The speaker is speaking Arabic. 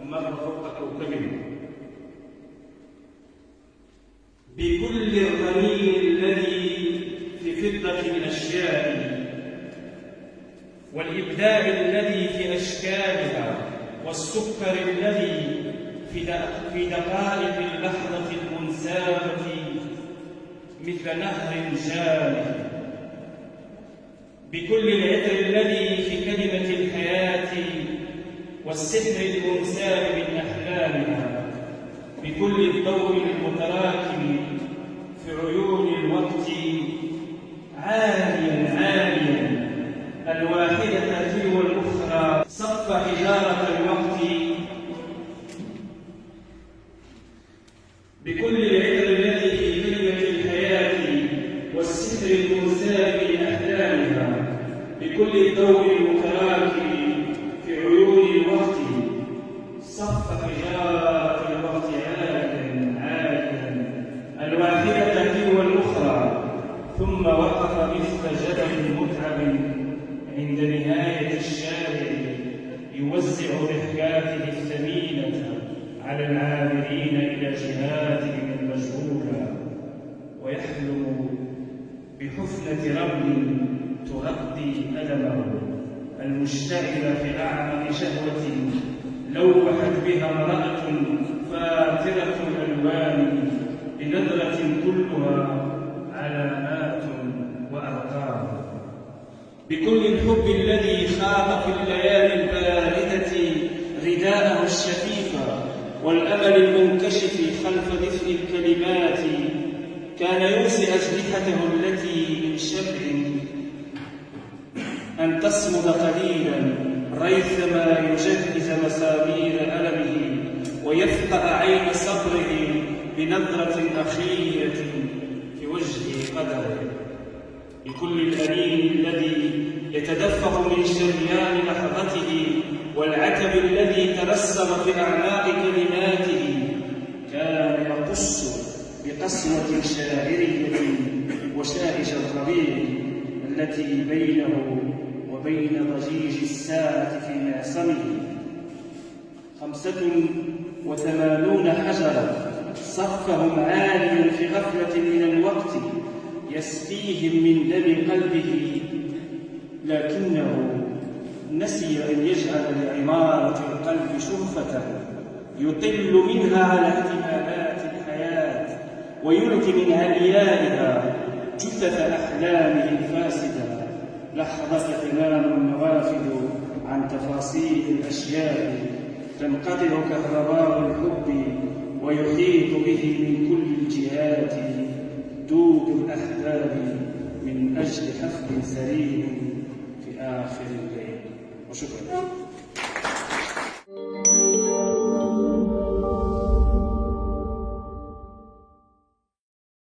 مر فوق كوكبه. بكل الرنين الذي في فضة الأشياء والإبداع الذي في أشكالها والسكر الذي في دقائق اللحظة المنسابة مثل نهر جاري. بكل العطر الذي في كلمة الحياة والسحر المنساب من أحلامها. بكل الضوء المتراكم في عيون الوقت عاليا عاليا الواحدة تلو الأخرى صف حجارة الوقت. بكل العطر الذي في كلمة الحياة والسحر المنساب من أحلامها. بكل الضوء المتراكم في عيون الوقت صف حجارة الوقت عاليا عاليا الواحدة تلو الأخرى. ثم وقف مثل جبل متعب عند نهاية الشارع يوزع ضحكاته الثمينة على العابرين إلى جهاتهم المجهولة، ويحلم بحفنة رمل تغطي ألمه المشتعل في أعمق شهوة لوحت بها امرأة فاترة الألوان بنظرة كلها علامات وأرقام. بكل الحب الذي خاض في الليالي الباردة رداءه الشفيف والأمل المنكشف خلف دفء الكلمات، كان يرسي أجنحته التي من شبع أن تصمد قليلا ريثما يجهز مسامير ألمه ويفقأ عين صبره بنظرة أخيرة في وجه قدره. بكل الأنين الذي يتدفق من شريان لحظته والعتب الذي ترسم في أعماق كلماته، كان يقص بقسوة شاعرية وشائج الربيع التي بينه وبين ضجيج الساعة في معصمه. 85 حجرا صفهم عاليا في غفلة من الوقت يسقيهم من دم قلبه، لكنه نسي أن يجعل لعمارة القلب شرفة يطل منها على احتمالات الحياة ويلقي من عليائها جثث أحلامه الفاسدة. لحظة تنام النوافذ عن تفاصيل الأشياء، تنقطع كهرباء الحب ويحيط به من كل الجهات دود الأحباب من أجل حفل سريع في آخر الليل. وشكرا.